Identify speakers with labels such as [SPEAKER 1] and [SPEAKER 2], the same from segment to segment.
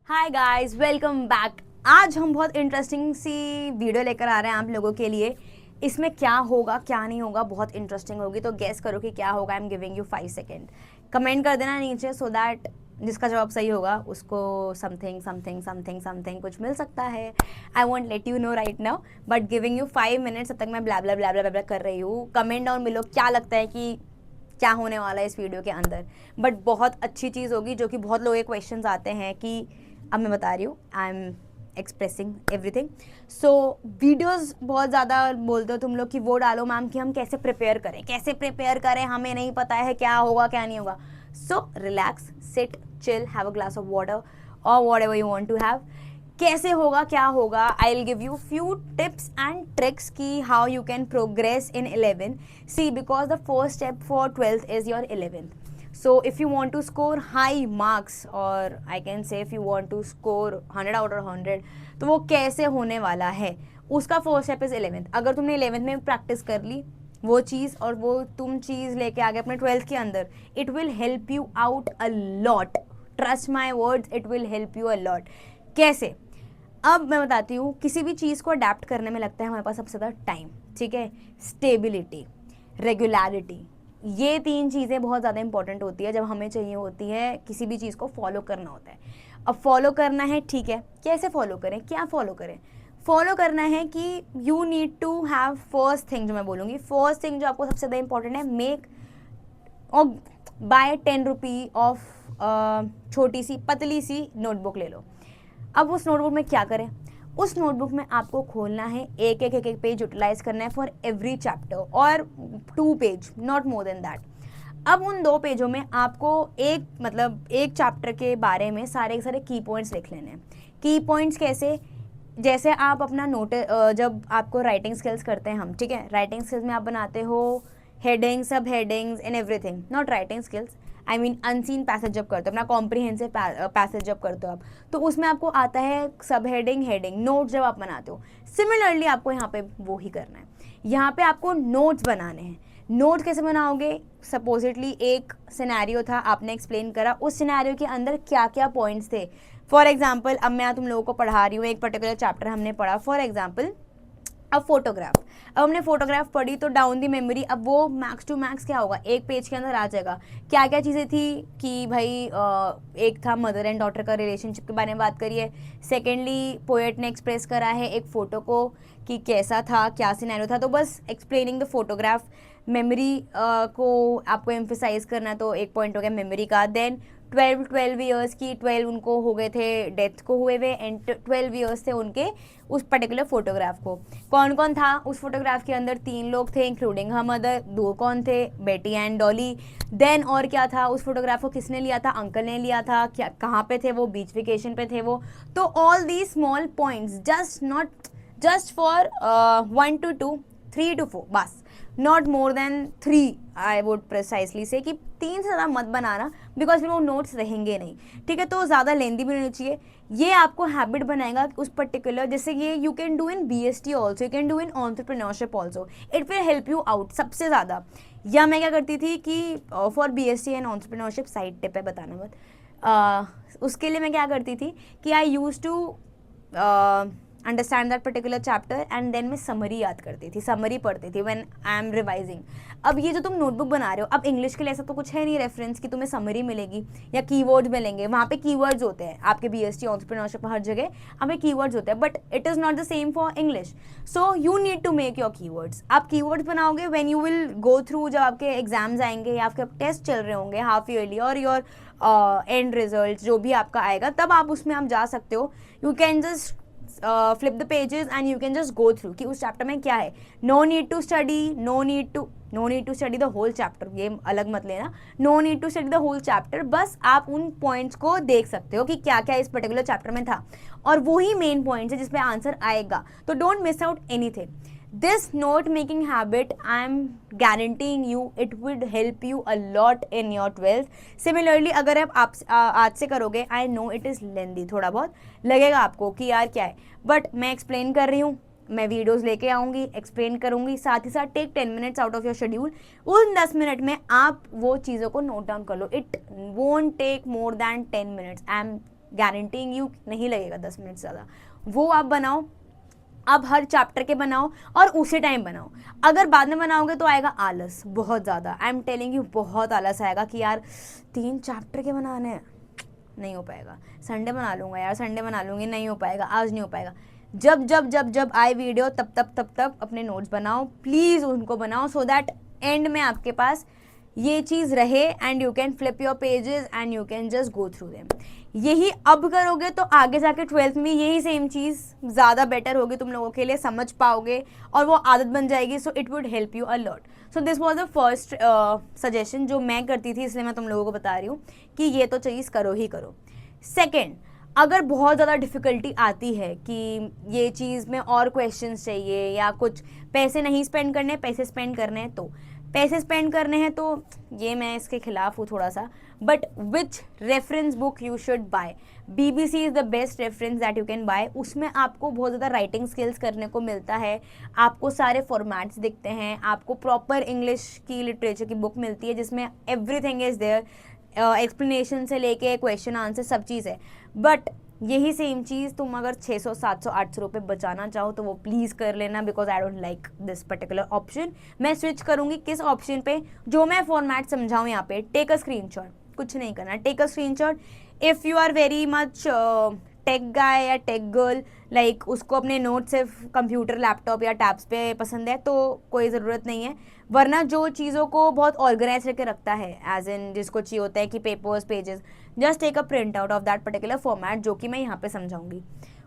[SPEAKER 1] Hi guys, welcome back. आज हम बहुत इंटरेस्टिंग सी वीडियो लेकर आ रहे हैं आप लोगों के लिए। इसमें क्या होगा क्या नहीं होगा बहुत इंटरेस्टिंग होगी, तो गेस करो कि क्या होगा। I am giving you 5 second. Comment कर देना नीचे सो दैट जिसका जवाब सही होगा उसको समथिंग समथिंग समथिंग समथिंग कुछ मिल सकता है। I won't let you know right now, but giving you 5 minutes. अब तक मैं ब्ला ब्ला ब्ला ब्ला ब्ला कर रही हूँ। कमेंट डाउन मिलो क्या लगता है कि क्या होने वाला है इस वीडियो के अंदर। बट बहुत अच्छी चीज़ होगी, जो कि बहुत लोगों के क्वेश्चंस आते हैं कि अब मैं बता रही हूँ। I am expressing everything. So videos बहुत ज़्यादा बोलते हो तुम लोग कि वो डालो मैम कि हम कैसे प्रिपेयर करें, हमें नहीं पता है क्या होगा क्या नहीं होगा। So relax, sit, chill, have a glass of water और whatever you want to have. कैसे होगा क्या होगा, I will give you few tips and tricks की how you can progress in 11। See, because the first step for 12th is your 11th. So if you want to score high marks, or I can say if you want to score 100 out of 100, तो वो कैसे होने वाला है, उसका first step is 11th. अगर तुमने 11th में प्रैक्टिस कर ली वो चीज़ और वो तुम चीज़ लेके आगे अपने 12th के अंदर, it will help you out a lot. Trust my words, it will help you a lot. कैसे? अब मैं बताती हूँ. किसी भी चीज़ को अडेप्ट करने में लगता है हमारे पास सबसे ज़्यादा टाइम. ठीक है, स्टेबिलिटी, रेगुलरिटी, ये तीन चीज़ें बहुत ज़्यादा इंपॉर्टेंट होती है जब हमें चाहिए होती है किसी भी चीज़ को फॉलो करना होता है. अब फॉलो करना है, ठीक है, कैसे फॉलो करें, क्या फॉलो करें? फॉलो करना है कि you need to have first thing, जो मैं बोलूँगी फर्स्ट थिंग जो आपको सबसे ज़्यादा इंपॉर्टेंट है, मेक और बाय 10 रुपी ऑफ छोटी सी पतली सी नोटबुक ले लो. अब उस नोटबुक में क्या करें? उस नोटबुक में आपको खोलना है, एक पेज यूटिलाइज करना है फॉर एवरी चैप्टर, और 2 page, not more than that. अब उन 2 पेजों में आपको एक चैप्टर के बारे में सारे के सारे की पॉइंट्स लिख लेने हैं. की पॉइंट्स कैसे? जैसे आप अपना जब आपको राइटिंग स्किल्स करते हैं हम, ठीक है, राइटिंग स्किल्स में आप बनाते हो हेडिंग्स, सब headings and everything, not writing skills, I mean unseen passage जब करते हो, अपना कॉम्प्रिहेंसिव पैसेज जब करते हो आप, तो उसमें आपको आता है सब हेडिंग, हेडिंग, नोट्स जब आप बनाते हो. सिमिलरली आपको यहाँ पे वो ही करना है. यहाँ पे आपको नोट्स बनाने हैं. नोट्स कैसे बनाओगे? सपोजिटली एक सिनेरियो था, आपने एक्सप्लेन करा, उस सिनेरियो के अंदर क्या क्या पॉइंट्स थे. फॉर एग्जाम्पल, अब मैं तुम लोगों को पढ़ा रही हूँ, एक पर्टिकुलर चैप्टर हमने पढ़ा, फॉर एग्जाम्पल अब फोटोग्राफ. अब हमने फोटोग्राफ पढ़ी तो डाउन दी मेमोरी, अब वो मैक्स टू मैक्स क्या होगा, एक पेज के अंदर आ जाएगा. क्या क्या चीज़ें थी कि भाई एक था मदर एंड डॉटर का रिलेशनशिप के बारे में बात करिए. सेकेंडली पोएट ने एक्सप्रेस करा है एक फ़ोटो को कि कैसा था, क्या सिनेरियो था, तो बस एक्सप्लेनिंग द फोटोग्राफ. मेमोरी को आपको एम्फेसाइज करना है, तो एक पॉइंट हो गया मेमोरी का. देन 12 ईयर्स की, 12 उनको हो गए थे डेथ को हुए हुए, एंड 12 ईयर्स थे उनके उस पर्टिकुलर फोटोग्राफ को. कौन कौन था उस फोटोग्राफ के अंदर? 3 लोग थे इंक्लूडिंग हर मदर. 2 कौन थे? बेटी एंड डॉली. देन और क्या था? उस फोटोग्राफ को किसने लिया था? अंकल ने लिया था. क्या, कहाँ पे थे वो? बीच वेकेशन पे थे वो. तो all the small points, just for 1 to 2, 3 to 4, बस, not more than 3. I would precisely से कि 3 से ज़्यादा मत बनाना, बिकॉज फिर वो नोट्स रहेंगे नहीं. ठीक है, तो ज़्यादा लेंदी भी नहीं होनी चाहिए. ये आपको हैबिट बनाएगा उस पर्टिकुलर, जैसे ये you can do in BST also, you can do in entrepreneurship also, it will help you out सबसे ज़्यादा. या मैं क्या करती थी कि for BST and entrepreneurship, side tip है, बताना मत. उसके लिए मैं क्या करती थी कि I use to understand that particular chapter, and then मैं समरी याद करती थी, समरी पढ़ती थी व्हेन आई एम रिवाइजिंग. अब ये जो तुम नोटबुक बना रहे हो, अब इंग्लिश के लिए ऐसा तो कुछ है नहीं रेफरेंस कि तुम्हें समरी मिलेगी या कीवर्ड्स मिलेंगे. वहाँ पे कीवर्ड्स होते हैं आपके BST एंटरप्रेन्योरशिप, हर जगह हमें कीवर्ड्स होते हैं, but it is not the same for English. So you need to make your keywords. आप कीवर्ड्स बनाओगे when you will go through, जब आपके एग्जाम्स आएंगे या आपके टेस्ट चल रहे होंगे हाफ ईयरली, और योर एंड रिजल्ट जो भी आपका आएगा, तब आप उसमें आप जा सकते हो. You can just flip the pages and you can just go through कि उस चैप्टर में क्या है. no need to study the whole chapter, ये अलग मत लेना. no need to study the whole chapter, बस आप उन पॉइंट्स को देख सकते हो कि क्या क्या इस पर्टिकुलर चैप्टर में था, और वही मेन पॉइंट्स है जिसपे आंसर आएगा. तो don't miss out anything. This note making habit, I am guaranteeing you, it would help you a lot in your 12th. Similarly, अगर आप आज से करोगे, I know it is lengthy, थोड़ा बहुत लगेगा आपको कि यार क्या है, बट मैं एक्सप्लेन कर रही हूँ, मैं वीडियोस लेके आऊँगी, एक्सप्लेन करूँगी, साथ ही साथ take 10 minutes out of your schedule. उन 10 मिनट में आप वो चीज़ों को नोट डाउन कर लो. It won't take more than 10 minutes. I am guaranteeing you नहीं लगेगा 10 मिनट ज़्यादा। वो आप बनाओ, अब हर चैप्टर के बनाओ और उसी टाइम बनाओ। अगर बाद में बनाओगे तो आएगा आलस बहुत ज़्यादा, आई एम टेलिंग यू, बहुत आलस आएगा कि यार 3 चैप्टर के बनाने हैं, नहीं हो पाएगा, संडे बना लूँगा यार, संडे बना लूँगी, नहीं हो पाएगा, आज नहीं हो पाएगा। जब जब जब जब आए वीडियो तब तब अपने नोट्स बनाओ, प्लीज़ उनको बनाओ, सो दैट एंड में आपके पास ये चीज़ रहे and you can flip your pages and you can just go through them. यही अब करोगे तो आगे जाके 12th में यही सेम चीज़ ज़्यादा बेटर होगी तुम लोगों के लिए, समझ पाओगे और वो आदत बन जाएगी। So it would help you a lot. So this was the first suggestion जो मैं करती थी, इसलिए मैं तुम लोगों को बता रही हूँ कि ये तो चीज़ करो ही करो। सेकेंड, अगर बहुत ज़्यादा डिफ़िकल्टी आती है कि ये चीज़ में और क्वेश्चंस चाहिए या कुछ पैसे नहीं स्पेंड करने, पैसे स्पेंड करने हैं, तो पैसे स्पेंड करने हैं तो ये मैं इसके खिलाफ हूँ थोड़ा सा। But which reference book you should buy? BBC is the best reference that you can buy. उसमें आपको बहुत ज़्यादा राइटिंग स्किल्स करने को मिलता है, आपको सारे फॉर्मेट्स दिखते हैं, आपको प्रॉपर इंग्लिश की लिटरेचर की बुक मिलती है जिसमें एवरीथिंग इज़ देयर, एक्सप्लेनेशन से लेके क्वेश्चन आंसर सब चीज़ है। बट यही सेम चीज़ तुम अगर 600 700 800 रुपये बचाना चाहो तो वो प्लीज़ कर लेना, because I don't like this particular option. मैं स्विच करूँगी किस ऑप्शन पे? जो मैं फॉर्मेट समझाऊँ यहाँ पे, टेक अ स्क्रीनशॉट, कुछ नहीं करना, take a screenshot. If you are very much tech guy या टेक गर्ल, लाइक उसको अपने नोट सिर्फ कंप्यूटर, लैपटॉप या टैब्स पे पसंद है, तो कोई ज़रूरत नहीं है। वरना जो चीज़ों को बहुत ऑर्गेनाइज करके रखता है, एज इन जिसको चाहिए होता है कि papers, pages, just take a print out of that particular format जो कि मैं यहाँ पे समझाऊंगी।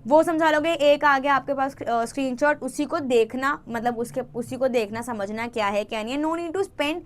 [SPEAKER 1] वो समझा लोगे, एक आ गया आपके पास स्क्रीनशॉट, उसी को देखना, मतलब उसी को देखना, समझना क्या है क्या नहीं है। No need to spend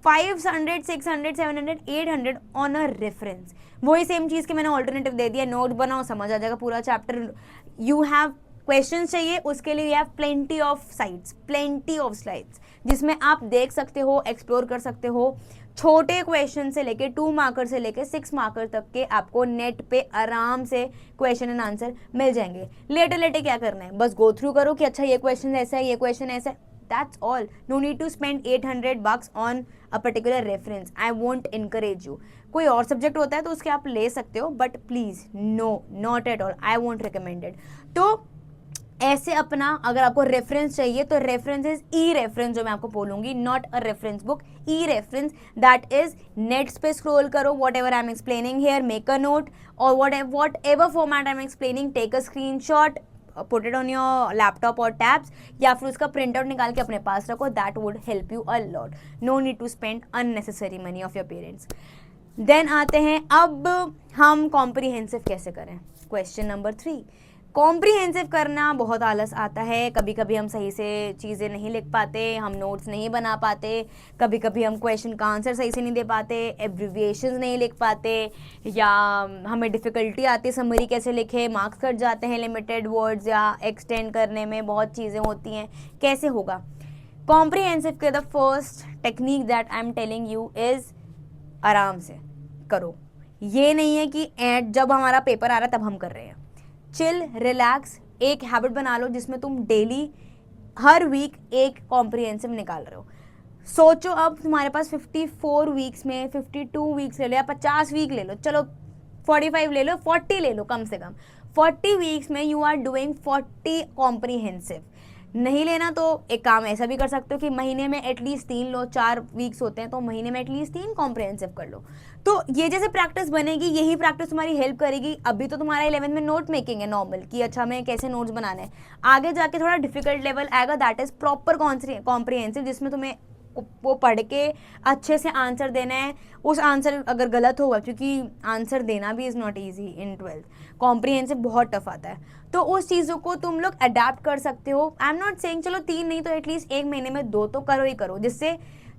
[SPEAKER 1] 500 600 700 800 on a reference. वही सेम चीज़ के मैंने ऑल्टरनेटिव दे दिया, नोट बनाओ, समझ आ जाएगा पूरा चैप्टर। यू हैव क्वेश्चन चाहिए, उसके लिए you have plenty of sites, plenty of slides, जिसमें आप देख सकते हो, एक्सप्लोर कर सकते हो। छोटे क्वेश्चन से लेके 2 मार्कर से लेके 6 मार्कर तक के आपको नेट पे आराम से क्वेश्चन एंड आंसर मिल जाएंगे। लेटे लेटे क्या करना है, बस गो थ्रू करो कि अच्छा ये क्वेश्चन ऐसा है, ये क्वेश्चन ऐसा है, that's all. No need to spend $800 on a particular reference. I won't encourage you. कोई और सब्जेक्ट होता है तो उसके आप ले सकते हो, but please no, not at all, I won't recommended. तो ऐसे अपना, अगर आपको रेफरेंस चाहिए तो रेफरेंस इज ई रेफरेंस, जो मैं आपको बोलूंगी, not a reference book, e reference, that is nets पे स्क्रॉल करो, whatever I am explaining here, make a note, और whatever format I am explaining, take a screenshot, put it on your laptop और tabs, या फिर उसका print out निकाल के अपने पास रखो, that would help you a lot. No need to spend unnecessary money of your parents. Then आते हैं, अब हम कॉम्प्रिहेंसिव कैसे करें? Question number 3। कॉम्प्रिहेंसिव करना बहुत आलस आता है, कभी कभी हम सही से चीज़ें नहीं लिख पाते, हम नोट्स नहीं बना पाते, कभी कभी हम क्वेश्चन का आंसर सही से नहीं दे पाते, एब्रिविएशंस नहीं लिख पाते, या हमें डिफ़िकल्टी आती है समरी कैसे लिखे, मार्क्स कट जाते हैं लिमिटेड वर्ड्स या एक्सटेंड करने में, बहुत चीज़ें होती हैं, कैसे होगा? कॉम्प्रिहेंसिव के the first technique that I am telling you is आराम से करो। ये नहीं है कि जब हमारा पेपर आ रहा है तब हम कर रहे हैं। चिल, रिलैक्स, एक हैबिट बना लो जिसमें तुम डेली, हर वीक एक कॉम्प्रिहेंसिव निकाल रहे हो। सोचो अब तुम्हारे पास 54 वीक्स में 52 वीक्स ले लो या 50 वीक ले लो, चलो 45 ले लो, 40 ले लो, कम से कम 40 वीक्स में यू आर डूइंग 40 कॉम्प्रिहेंसिव। नहीं लेना तो एक काम ऐसा भी कर सकते हो कि महीने में एटलीस्ट 3 लो, 4 वीक्स होते हैं तो महीने में एटलीस्ट 3 कॉम्प्रिहेंसिव कर लो। तो ये जैसे प्रैक्टिस बनेगी, यही प्रैक्टिस तुम्हारी हेल्प करेगी। अभी तो तुम्हारा 11th में नोट मेकिंग है नॉर्मल, कि अच्छा हमें कैसे नोट्स बनाने हैं। आगे जाके थोड़ा डिफिकल्ट लेवल आएगा, दैट इज प्रॉपर कॉम्प्रिहेंसिव, जिसमें तुम्हें वो पढ़ के अच्छे से आंसर देना है। उस आंसर अगर गलत होगा, क्योंकि आंसर देना भी is not easy in 12th, comprehensive बहुत टफ आता है, तो उस चीज़ों को तुम लोग अडेप्ट कर सकते हो। आई एम नॉट सेइंग चलो 3 नहीं तो एटलीस्ट एक महीने में 2 तो करो ही करो, जिससे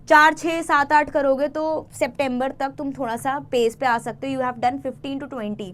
[SPEAKER 1] 4 6 7 8 करोगे तो सितंबर तक तुम थोड़ा सा पेस पे आ सकते हो। You have done 15 to 20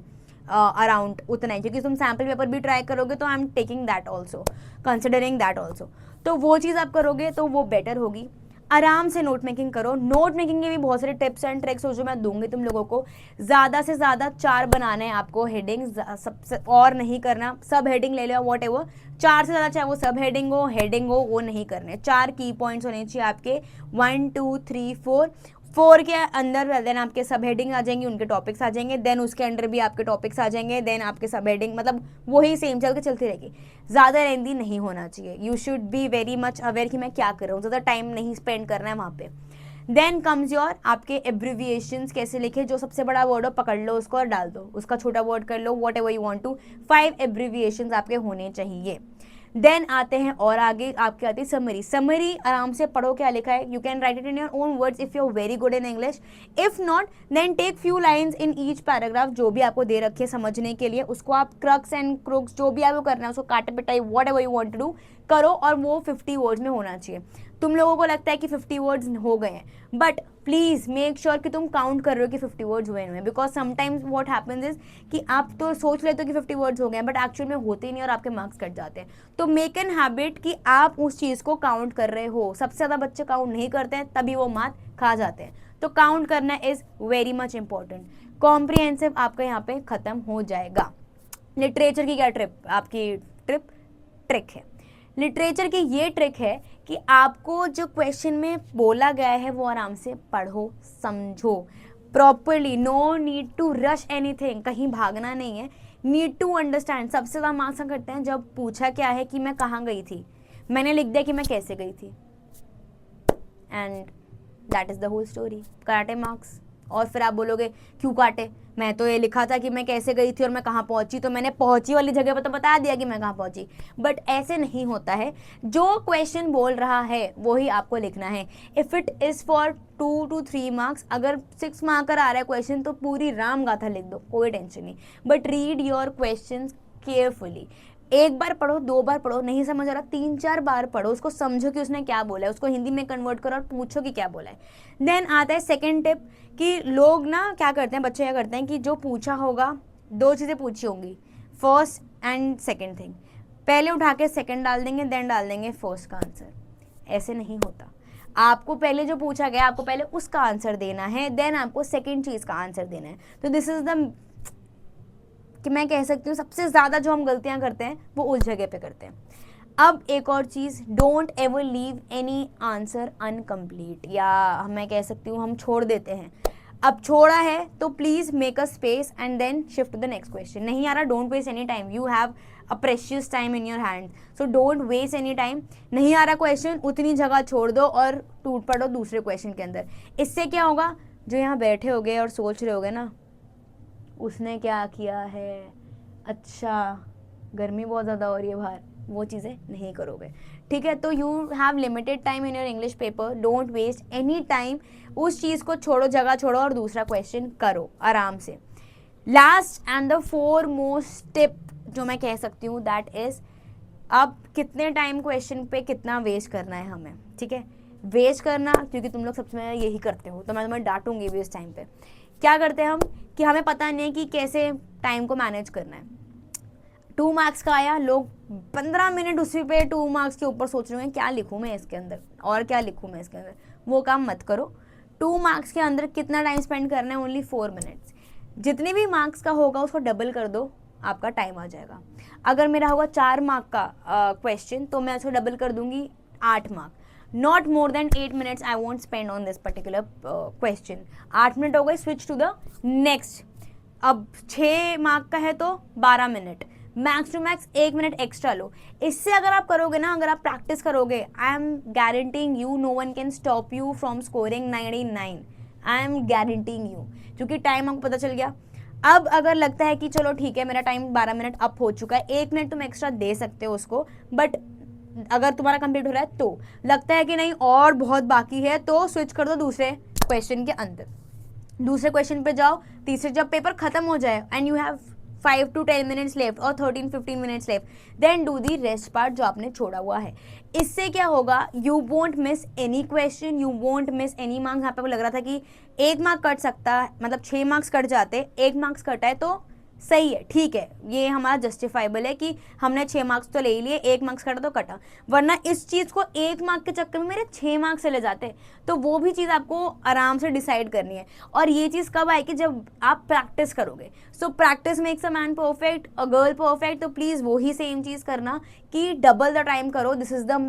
[SPEAKER 1] around उतना ही, क्योंकि तुम सैम्पल पेपर भी ट्राई करोगे, तो I am taking that also, considering that also. तो वो चीज़ आप करोगे तो वो बेटर होगी। आराम से नोट मेकिंग करो। नोट मेकिंग के भी बहुत सारे टिप्स एंड ट्रिक्स हो जो मैं दूंगी तुम लोगों को। ज़्यादा से ज़्यादा 4 बनाने हैं आपको हेडिंग्स, सबसे और नहीं करना। सब हेडिंग ले लो, वॉट एवर, 4 से ज़्यादा, चाहे वो सब हेडिंग हो वो नहीं करने। 4 की पॉइंट्स होने चाहिए आपके, 1 2 3 4। 4 के अंदर देन आपके सब हेडिंग आ जाएंगी, उनके टॉपिक्स आ जाएंगे, देन उसके अंडर भी आपके टॉपिक्स आ जाएंगे, देन आपके सब हेडिंग, मतलब वही सेम चल के चलती रहेगी। ज़्यादा लेंदी नहीं होना चाहिए। You should be very much aware कि मैं क्या कर रहा हूँ, ज़्यादा टाइम नहीं स्पेंड करना है वहाँ पे। देन कम्स योर आपके एब्रिविएशंस कैसे लिखे, जो सबसे बड़ा वर्ड हो पकड़ लो उसको और डाल दो, उसका छोटा वर्ड कर लो, whatever you want to. 5 abbreviations आपके होने चाहिए। देन आते हैं और आगे आपके आती है समरी। समरी आराम से पढ़ो क्या लिखा है, you can write it in your own words if you are very good in English. If not then take few lines in each paragraph, जो भी आपको दे रखे समझने के लिए, उसको आप क्रक्स एंड क्रुक्स जो भी आपको करना है उसको काटे पिटाई whatever you want to do करो, और वो 50 वर्ड्स में होना चाहिए। तुम लोगों को लगता है कि 50 वर्ड्स हो गए हैं, बट प्लीज मेक श्योर कि तुम काउंट कर रहे हो कि 50 वर्ड्स हुए हैं, because sometimes what happens is कि आप तो सोच लेते हो कि 50 वर्ड्स हो गए हैं, बट एक्चुअल में होते ही नहीं और आपके मार्क्स कट जाते हैं। तो मेक एन हैबिट कि आप उस चीज़ को काउंट कर रहे हो। सबसे ज़्यादा बच्चे काउंट नहीं करते हैं, तभी वो मार खा जाते हैं। तो काउंट करना is very much important. Comprehensive आपका यहाँ पे खत्म हो जाएगा। लिटरेचर की क्या आपकी ट्रिक है। लिटरेचर की ये ट्रिक है कि आपको जो क्वेश्चन में बोला गया है वो आराम से पढ़ो, समझो properly. No need to rush anything, कहीं भागना नहीं है। Need to understand. सबसे ज़्यादा मार्क्स करते हैं जब पूछा क्या है कि मैं कहाँ गई थी, मैंने लिख दिया कि मैं कैसे गई थी, and that is the whole story. काटे मार्क्स। और फिर आप बोलोगे क्यों काटे, मैं तो ये लिखा था कि मैं कैसे गई थी और मैं कहाँ पहुंची, तो मैंने पहुंची वाली जगह पर तो बता दिया कि मैं कहाँ पहुंची। बट ऐसे नहीं होता है। जो क्वेश्चन बोल रहा है वही आपको लिखना है। If it is for 2 to 3 marks, अगर 6 मार्कर आ रहा है क्वेश्चन तो पूरी राम गाथा लिख दो, कोई टेंशन नहीं। But read your question carefully. एक बार पढ़ो, 2 बार पढ़ो, नहीं समझ आ रहा 3-4 बार पढ़ो, उसको समझो कि उसने क्या बोला है, उसको हिंदी में कन्वर्ट करो और पूछो कि क्या बोला है। देन आता है सेकंड टिप कि लोग ना क्या करते हैं, बच्चे क्या करते हैं कि जो पूछा होगा, 2 चीज़ें पूछी होंगी, फर्स्ट एंड सेकंड थिंग, पहले उठा के सेकंड डाल देंगे, देन डाल देंगे फर्स्ट का आंसर। ऐसे नहीं होता। आपको पहले जो पूछा गया आपको पहले उसका आंसर देना है, देन आपको सेकेंड चीज़ का आंसर देना है। तो दिस इज द कि मैं कह सकती हूँ सबसे ज़्यादा जो हम गलतियाँ करते हैं वो उस जगह पे करते हैं। अब एक और चीज़, don't ever leave any answer incomplete, या मैं कह सकती हूँ हम छोड़ देते हैं। अब छोड़ा है तो please make a space and then shift to the next question. नहीं आ रहा, don't waste any time, you have a precious time in your hand, so don't waste any time. नहीं आ रहा क्वेश्चन, उतनी जगह छोड़ दो और टूट पड़ो दूसरे क्वेश्चन के अंदर। इससे क्या होगा, जो यहाँ बैठे होगे और सोच रहे होगे ना उसने क्या किया है, अच्छा गर्मी बहुत ज़्यादा हो रही है बाहर, वो चीज़ें नहीं करोगे। ठीक है, तो you have limited time in your English paper, don't waste any time. उस चीज़ को छोड़ो, जगह छोड़ो और दूसरा क्वेश्चन करो आराम से। Last and the foremost tip जो मैं कह सकती हूँ दैट इज़, अब कितने टाइम क्वेश्चन पे कितना वेस्ट करना है हमें। ठीक है, वेस्ट करना, क्योंकि तुम लोग सबसे पहले यही करते हो तो मैं तुम्हें डांटूंगी भी इस टाइम पे। क्या करते हैं हम कि हमें पता नहीं है कि कैसे टाइम को मैनेज करना है। 2 मार्क्स का आया, लोग 15 मिनट उसी पे 2 मार्क्स के ऊपर सोच रहे हैं क्या लिखूँ मैं इसके अंदर और क्या लिखूँ मैं इसके अंदर। वो काम मत करो। 2 मार्क्स के अंदर कितना टाइम स्पेंड करना है, ओनली 4 मिनट्स। जितने भी मार्क्स का होगा उसको डबल कर दो, आपका टाइम आ जाएगा। अगर मेरा होगा 4 मार्क का क्वेश्चन तो मैं उसको डबल कर दूंगी 8 mark. Not more than 8 minutes I want spend on this particular question. 8 minute हो गए, स्विच टू द नेक्स्ट। अब 6 मार्क का है तो 12 minute, max to max 1 minute extra लो। इससे अगर आप करोगे ना, अगर आप प्रैक्टिस करोगे, I am guaranteeing you no one can stop you from scoring 99। I am guaranteeing you, क्योंकि टाइम आपको पता चल गया। अब अगर लगता है कि चलो ठीक है मेरा टाइम 12 मिनट अप हो चुका है, 1 मिनट तुम एक्स्ट्रा दे सकते हो उसको, बट अगर तुम्हारा कंप्लीट हो रहा है तो लगता है कि नहीं और बहुत बाकी है तो स्विच कर दो दूसरे क्वेश्चन के अंदर। दूसरे क्वेश्चन पे जाओ, तीसरे जब पेपर खत्म हो जाए and you have 5 to 10 minutes left और 13-15 minutes left, then do the rest part जो आपने छोड़ा हुआ है। इससे क्या होगा, you won't miss any question, you won't miss any marks. यहाँ पे लग रहा था कि 1 मार्क कट सकता है, मतलब 6 मार्क्स कट जाते, 1 मार्क्स कटा है तो सही है, ठीक है, ये हमारा जस्टिफाइबल है कि हमने 6 मार्क्स तो ले ही लिए, 1 मार्क्स कटा तो कटा, वरना इस चीज़ को 1 मार्क के चक्कर में मेरे 6 मार्क्स चले जाते। तो वो भी चीज़ आपको आराम से डिसाइड करनी है। और ये चीज़ कब आएगी, जब आप प्रैक्टिस करोगे। So practice makes a man perfect, a girl perfect. तो प्लीज़ वही सेम चीज़ करना कि डबल द टाइम करो। दिस इज़ द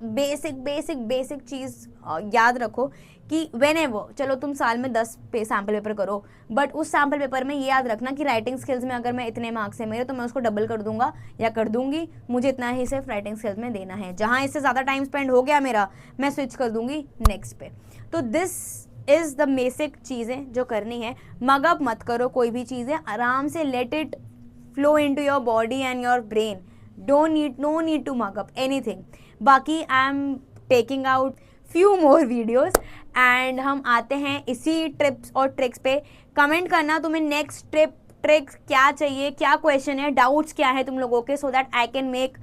[SPEAKER 1] बेसिक चीज़ याद रखो कि व्हेनेवर, चलो तुम साल में 10 सैम्पल पेपर करो, बट उस सैम्पल पेपर में ये याद रखना कि राइटिंग स्किल्स में अगर मैं इतने मार्क्स है मेरे तो मैं उसको डबल कर दूंगा या कर दूंगी, मुझे इतना ही सिर्फ राइटिंग स्किल्स में देना है। जहाँ इससे ज़्यादा टाइम स्पेंड हो गया मेरा, मैं स्विच कर दूंगी नेक्स्ट पे। तो दिस इज़ द बेसिक चीज़ें जो करनी है। मग अप मत करो कोई भी चीज़ें, आराम से let it flow into your body and your brain. no need to mug up anything। बाकी I am taking out few more videos and हम आते हैं इसी टिप्स और ट्रिक्स पे। कमेंट करना तुम्हें नेक्स्ट ट्रिक्स क्या चाहिए, क्या क्वेश्चन है, डाउट्स क्या है तुम लोगों के, so that I can make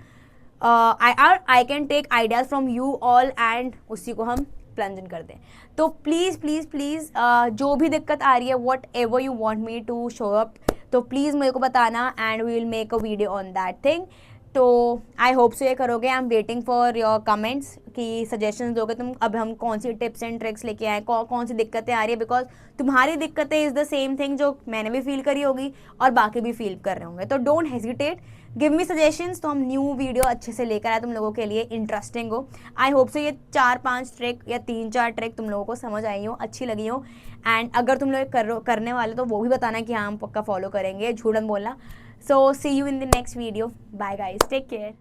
[SPEAKER 1] I can take ideas from you all and उसी को हम प्लंज इन कर दें। तो प्लीज़ प्लीज़ प्लीज़ जो भी दिक्कत आ रही है, whatever you want me to show up, तो प्लीज़ मेरे को बताना and we will make a video on that thing. तो आई होप सो ये करोगे। I am waiting for your comments कि सजेशंस दोगे तुम, अब हम कौन सी टिप्स एंड ट्रिक्स लेके आए, कौन सी दिक्कतें आ रही है, बिकॉज तुम्हारी दिक्कतें इज़ द सेम थिंग जो मैंने भी फील करी होगी और बाकी भी फील कर रहे होंगे। तो don't hesitate, give me suggestions, तो हम न्यू वीडियो अच्छे से लेकर आए तुम लोगों के लिए, इंटरेस्टिंग हो। आई होप सो ये 4-5 ट्रिक या 3-4 ट्रिक तुम लोगों को समझ आई हो, अच्छी लगी हो। एंड अगर तुम लोग करने वाले तो वो भी बताना कि हाँ हम पक्का फॉलो करेंगे, झूठ मत बोलना। So see you in the next video. Bye guys, take care.